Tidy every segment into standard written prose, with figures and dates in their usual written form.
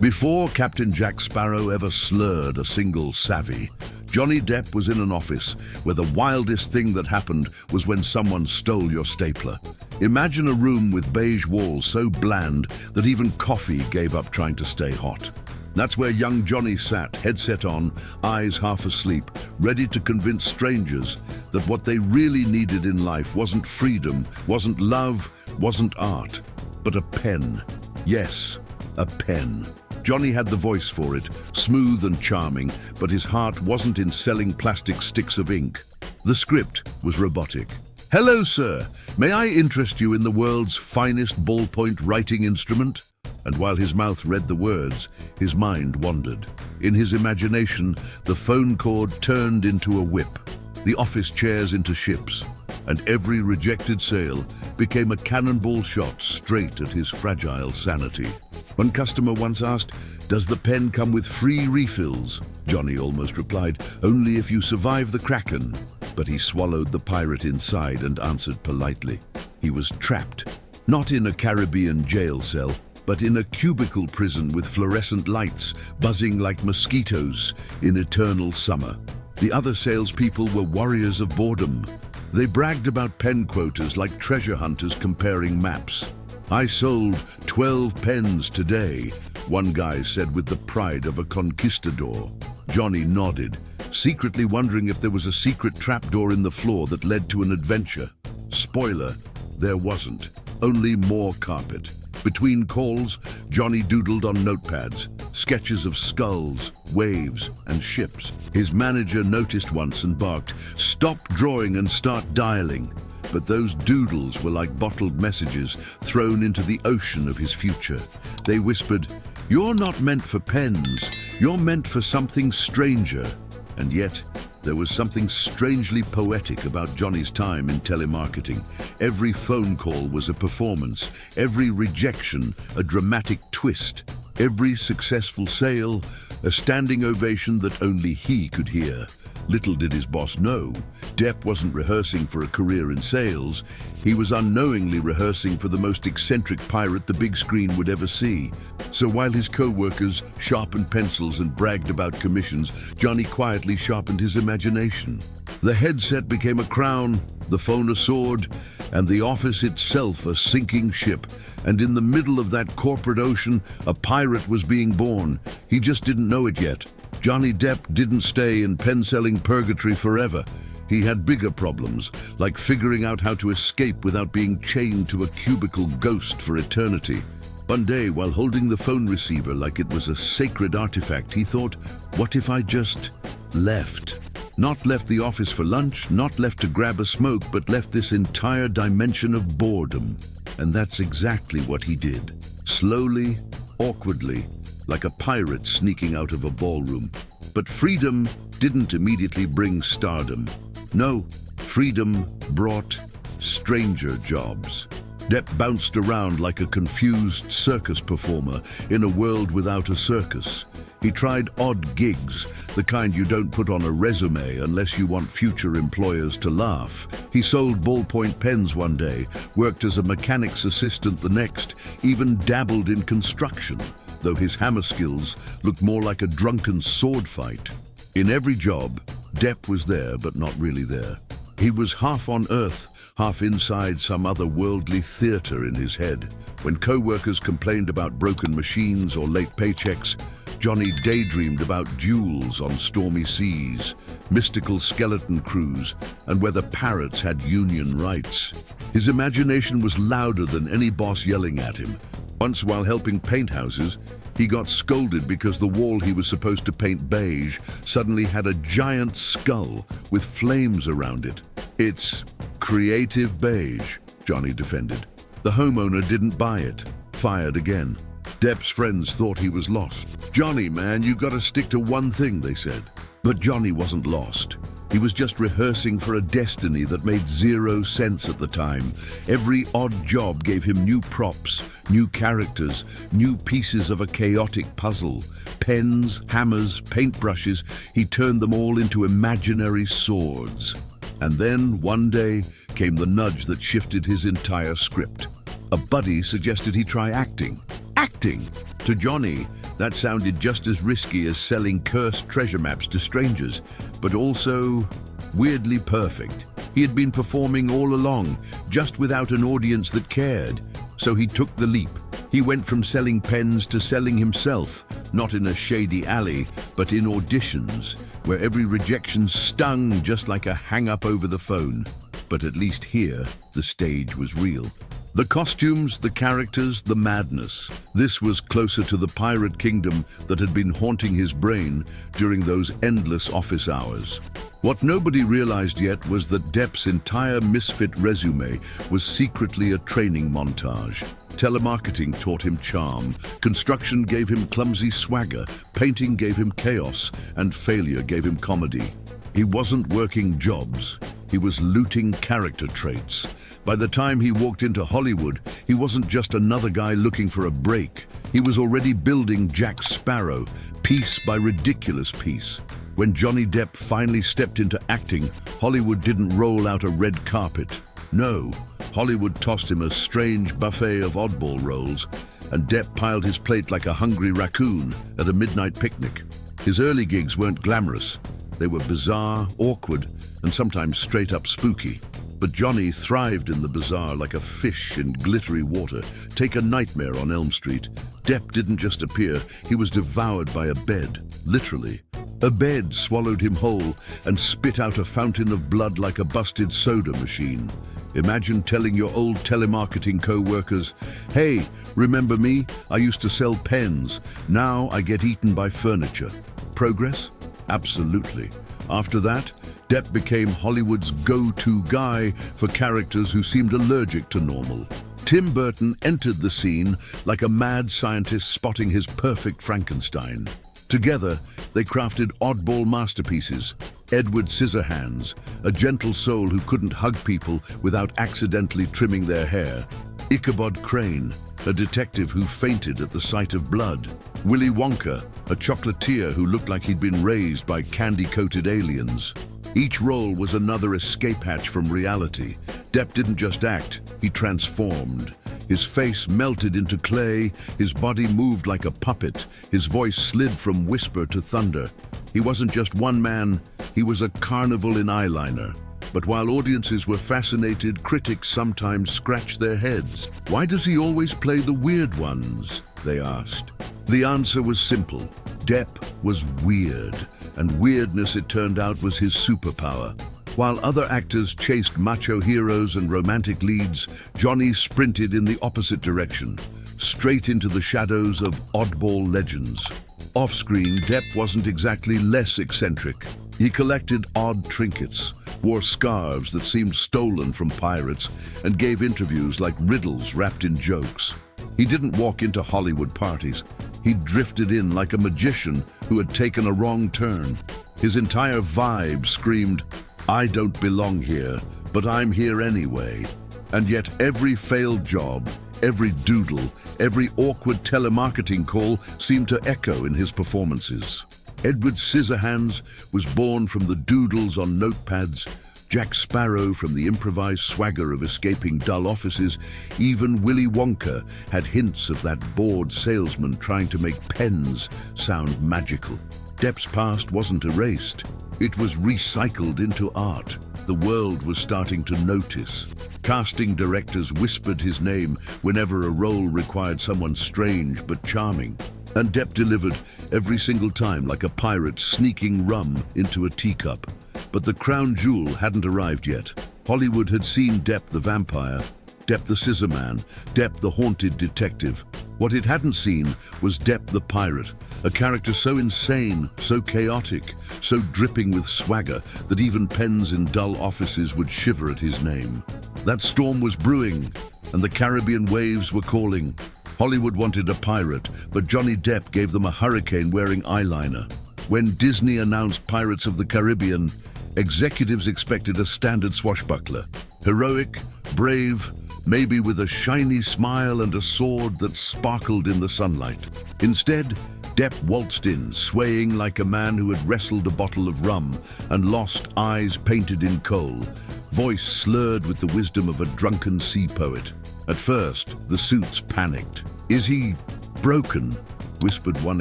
Before Captain Jack Sparrow ever slurred a single savvy, Johnny Depp was in an office where the wildest thing that happened was when someone stole your stapler. Imagine a room with beige walls so bland that even coffee gave up trying to stay hot. That's where young Johnny sat, headset on, eyes half asleep, ready to convince strangers that what they really needed in life wasn't freedom, wasn't love, wasn't art, but a pen. Yes, a pen. Johnny had the voice for it, smooth and charming, but his heart wasn't in selling plastic sticks of ink. The script was robotic. "Hello, sir. May I interest you in the world's finest ballpoint writing instrument?" And while his mouth read the words, his mind wandered. In his imagination, the phone cord turned into a whip, the office chairs into ships, and every rejected sale became a cannonball shot straight at his fragile sanity. One customer once asked, "Does the pen come with free refills?" Johnny almost replied, "Only if you survive the Kraken." But he swallowed the pirate inside and answered politely. He was trapped, not in a Caribbean jail cell, but in a cubicle prison with fluorescent lights buzzing like mosquitoes in eternal summer. The other salespeople were warriors of boredom. They bragged about pen quotas like treasure hunters comparing maps. "I sold 12 pens today," one guy said with the pride of a conquistador. Johnny nodded, secretly wondering if there was a secret trapdoor in the floor that led to an adventure. Spoiler, there wasn't, only more carpet. Between calls, Johnny doodled on notepads, sketches of skulls, waves, and ships. His manager noticed once and barked, "Stop drawing and start dialing." But those doodles were like bottled messages thrown into the ocean of his future. They whispered, "You're not meant for pens, you're meant for something stranger." And yet, there was something strangely poetic about Johnny's time in telemarketing. Every phone call was a performance, every rejection a dramatic twist, every successful sale a standing ovation that only he could hear. Little did his boss know, Depp wasn't rehearsing for a career in sales. He was unknowingly rehearsing for the most eccentric pirate the big screen would ever see. So while his co-workers sharpened pencils and bragged about commissions, Johnny quietly sharpened his imagination. The headset became a crown, the phone a sword, and the office itself a sinking ship. And in the middle of that corporate ocean, a pirate was being born. He just didn't know it yet. Johnny Depp didn't stay in pen-selling purgatory forever. He had bigger problems, like figuring out how to escape without being chained to a cubicle ghost for eternity. One day, while holding the phone receiver like it was a sacred artifact, he thought, what if I just left? Not left the office for lunch, not left to grab a smoke, but left this entire dimension of boredom. And that's exactly what he did. Slowly, awkwardly, like a pirate sneaking out of a ballroom. But freedom didn't immediately bring stardom. No, freedom brought stranger jobs. Depp bounced around like a confused circus performer in a world without a circus. He tried odd gigs, the kind you don't put on a resume unless you want future employers to laugh. He sold ballpoint pens one day, worked as a mechanic's assistant the next, even dabbled in construction, though his hammer skills looked more like a drunken sword fight. In every job, Depp was there but not really there. He was half on Earth, half inside some other worldly theater in his head. When co-workers complained about broken machines or late paychecks, Johnny daydreamed about duels on stormy seas, mystical skeleton crews, and whether parrots had union rights. His imagination was louder than any boss yelling at him. Once, while helping paint houses, he got scolded because the wall he was supposed to paint beige suddenly had a giant skull with flames around it. "It's creative beige," Johnny defended. The homeowner didn't buy it. Fired again. Depp's friends thought he was lost. "Johnny, man, you gotta stick to one thing," they said. But Johnny wasn't lost. He was just rehearsing for a destiny that made zero sense at the time. Every odd job gave him new props, new characters, new pieces of a chaotic puzzle. Pens, hammers, paintbrushes, he turned them all into imaginary swords. And then, one day, came the nudge that shifted his entire script. A buddy suggested he try acting. Acting! To Johnny, that sounded just as risky as selling cursed treasure maps to strangers, but also weirdly perfect. He had been performing all along, just without an audience that cared. So he took the leap. He went from selling pens to selling himself, not in a shady alley, but in auditions, where every rejection stung just like a hang-up over the phone. But at least here, the stage was real. The costumes, the characters, the madness. This was closer to the pirate kingdom that had been haunting his brain during those endless office hours. What nobody realized yet was that Depp's entire misfit resume was secretly a training montage. Telemarketing taught him charm, construction gave him clumsy swagger, painting gave him chaos, and failure gave him comedy. He wasn't working jobs, he was looting character traits. By the time he walked into Hollywood, he wasn't just another guy looking for a break. He was already building Jack Sparrow, piece by ridiculous piece. When Johnny Depp finally stepped into acting, Hollywood didn't roll out a red carpet. No, Hollywood tossed him a strange buffet of oddball roles, and Depp piled his plate like a hungry raccoon at a midnight picnic. His early gigs weren't glamorous. They were bizarre, awkward, and sometimes straight up spooky. But Johnny thrived in the bizarre like a fish in glittery water. Take A Nightmare on Elm Street. Depp didn't just appear, he was devoured by a bed, literally. A bed swallowed him whole and spit out a fountain of blood like a busted soda machine. Imagine telling your old telemarketing co-workers, "Hey, remember me? I used to sell pens. Now I get eaten by furniture." Progress? Absolutely. After that, Depp became Hollywood's go-to guy for characters who seemed allergic to normal. Tim Burton entered the scene like a mad scientist spotting his perfect Frankenstein. Together, they crafted oddball masterpieces. Edward Scissorhands, a gentle soul who couldn't hug people without accidentally trimming their hair. Ichabod Crane, a detective who fainted at the sight of blood. Willy Wonka, a chocolatier who looked like he'd been raised by candy-coated aliens. Each role was another escape hatch from reality. Depp didn't just act, he transformed. His face melted into clay, his body moved like a puppet, his voice slid from whisper to thunder. He wasn't just one man, he was a carnival in eyeliner. But while audiences were fascinated, critics sometimes scratched their heads. "Why does he always play the weird ones?" they asked. The answer was simple. Depp was weird, and weirdness, it turned out, was his superpower. While other actors chased macho heroes and romantic leads, Johnny sprinted in the opposite direction, straight into the shadows of oddball legends. Off-screen, Depp wasn't exactly less eccentric. He collected odd trinkets, wore scarves that seemed stolen from pirates, and gave interviews like riddles wrapped in jokes. He didn't walk into Hollywood parties. He drifted in like a magician who had taken a wrong turn. His entire vibe screamed, "I don't belong here, but I'm here anyway." And yet every failed job, every doodle, every awkward telemarketing call seemed to echo in his performances. Edward Scissorhands was born from the doodles on notepads, Jack Sparrow from the improvised swagger of escaping dull offices. Even Willy Wonka had hints of that bored salesman trying to make pens sound magical. Depp's past wasn't erased. It was recycled into art. The world was starting to notice. Casting directors whispered his name whenever a role required someone strange but charming. And Depp delivered every single time like a pirate sneaking rum into a teacup. But the crown jewel hadn't arrived yet. Hollywood had seen Depp the vampire, Depp the scissor man, Depp the haunted detective. What it hadn't seen was Depp the pirate, a character so insane, so chaotic, so dripping with swagger that even pens in dull offices would shiver at his name. That storm was brewing, and the Caribbean waves were calling. Hollywood wanted a pirate, but Johnny Depp gave them a hurricane wearing eyeliner. When Disney announced Pirates of the Caribbean, executives expected a standard swashbuckler. Heroic, brave, maybe with a shiny smile and a sword that sparkled in the sunlight. Instead, Depp waltzed in, swaying like a man who had wrestled a bottle of rum and lost eyes painted in coal, voice slurred with the wisdom of a drunken sea poet. At first, the suits panicked. Is he broken? whispered one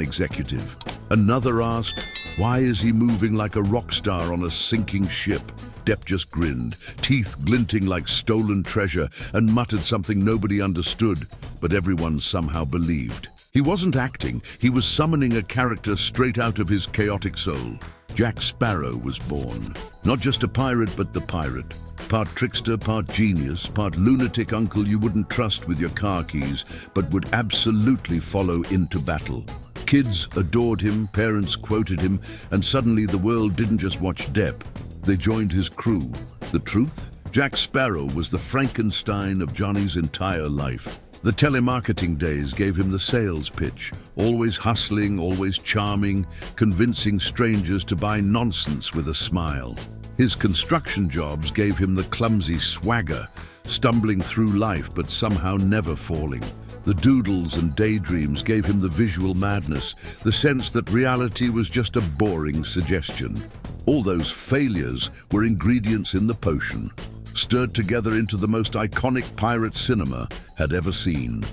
executive. Another asked, "Why is he moving like a rock star on a sinking ship?" Depp just grinned, teeth glinting like stolen treasure, and muttered something nobody understood, but everyone somehow believed. He wasn't acting, he was summoning a character straight out of his chaotic soul. Jack Sparrow was born. Not just a pirate, but the pirate. Part trickster, part genius, part lunatic uncle you wouldn't trust with your car keys, but would absolutely follow into battle. Kids adored him, parents quoted him, and suddenly the world didn't just watch Depp. They joined his crew. The truth? Jack Sparrow was the Frankenstein of Johnny's entire life. The telemarketing days gave him the sales pitch, always hustling, always charming, convincing strangers to buy nonsense with a smile. His construction jobs gave him the clumsy swagger, stumbling through life but somehow never falling. The doodles and daydreams gave him the visual madness, the sense that reality was just a boring suggestion. All those failures were ingredients in the potion, stirred together into the most iconic pirate cinema had ever seen.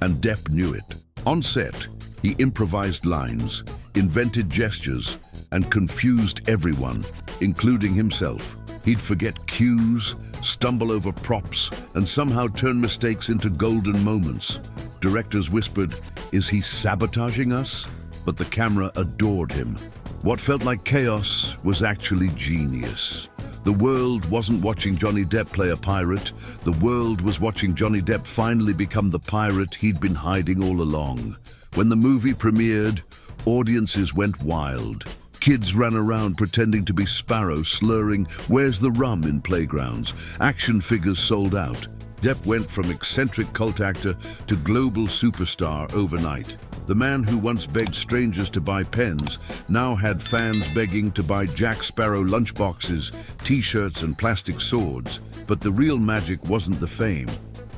And Depp knew it. On set, he improvised lines, invented gestures, and confused everyone, including himself. He'd forget cues, stumble over props, and somehow turn mistakes into golden moments. Directors whispered, "Is he sabotaging us?" But the camera adored him. What felt like chaos was actually genius. The world wasn't watching Johnny Depp play a pirate. The world was watching Johnny Depp finally become the pirate he'd been hiding all along. When the movie premiered, audiences went wild. Kids ran around pretending to be Sparrow, slurring, "Where's the rum?" in playgrounds. Action figures sold out. Depp went from eccentric cult actor to global superstar overnight. The man who once begged strangers to buy pens now had fans begging to buy Jack Sparrow lunchboxes, t-shirts, and plastic swords. But the real magic wasn't the fame,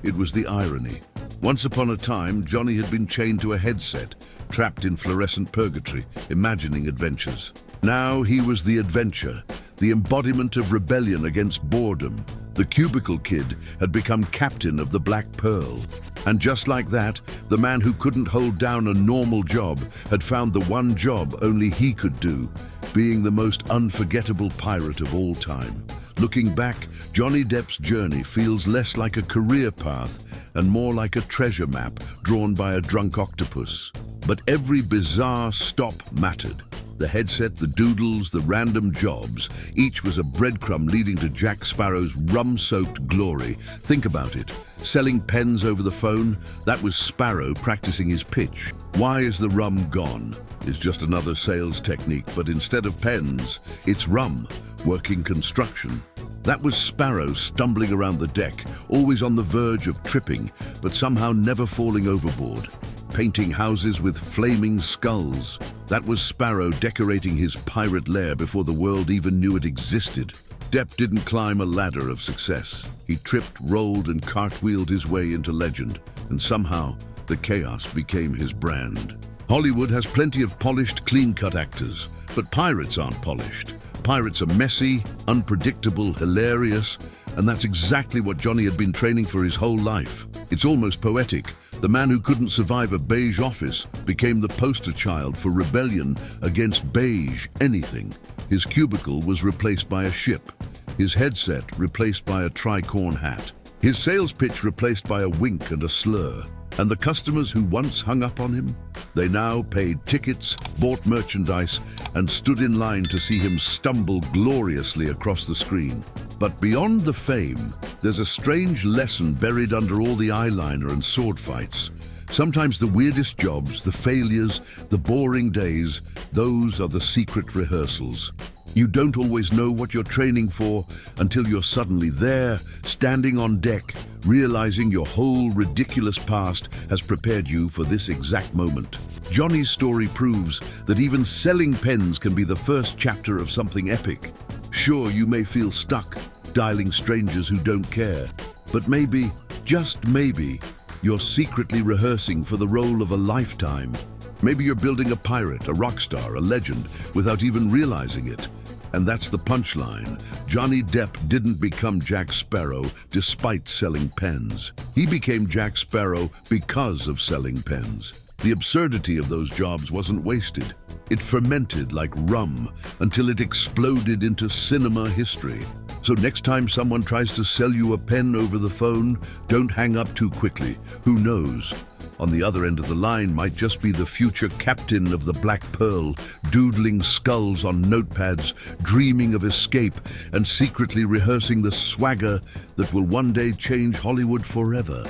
it was the irony. Once upon a time, Johnny had been chained to a headset, trapped in fluorescent purgatory, imagining adventures. Now he was the adventure, the embodiment of rebellion against boredom. The cubicle kid had become captain of the Black Pearl. And just like that, the man who couldn't hold down a normal job had found the one job only he could do, being the most unforgettable pirate of all time. Looking back, Johnny Depp's journey feels less like a career path and more like a treasure map drawn by a drunk octopus. But every bizarre stop mattered. The headset, the doodles, the random jobs, each was a breadcrumb leading to Jack Sparrow's rum-soaked glory. Think about it. Selling pens over the phone, that was Sparrow practicing his pitch. "Why is the rum gone?" is just another sales technique, but instead of pens, it's rum, working construction. That was Sparrow stumbling around the deck, always on the verge of tripping, but somehow never falling overboard. Painting houses with flaming skulls. That was Sparrow decorating his pirate lair before the world even knew it existed. Depp didn't climb a ladder of success. He tripped, rolled, and cartwheeled his way into legend, and somehow the chaos became his brand. Hollywood has plenty of polished, clean-cut actors, but pirates aren't polished. Pirates are messy, unpredictable, hilarious, and that's exactly what Johnny had been training for his whole life. It's almost poetic. The man who couldn't survive a beige office became the poster child for rebellion against beige anything. His cubicle was replaced by a ship, his headset replaced by a tricorn hat, his sales pitch replaced by a wink and a slur. And the customers who once hung up on him, they now paid tickets, bought merchandise, and stood in line to see him stumble gloriously across the screen. But beyond the fame, there's a strange lesson buried under all the eyeliner and sword fights. Sometimes the weirdest jobs, the failures, the boring days, those are the secret rehearsals. You don't always know what you're training for until you're suddenly there, standing on deck, realizing your whole ridiculous past has prepared you for this exact moment. Johnny's story proves that even selling pens can be the first chapter of something epic. Sure, you may feel stuck, dialing strangers who don't care, but maybe, just maybe, you're secretly rehearsing for the role of a lifetime. Maybe you're building a pirate, a rock star, a legend, without even realizing it. And that's the punchline. Johnny Depp didn't become Jack Sparrow despite selling pens. He became Jack Sparrow because of selling pens. The absurdity of those jobs wasn't wasted. It fermented like rum until it exploded into cinema history. So next time someone tries to sell you a pen over the phone, don't hang up too quickly. Who knows? On the other end of the line might just be the future captain of the Black Pearl, doodling skulls on notepads, dreaming of escape, and secretly rehearsing the swagger that will one day change Hollywood forever.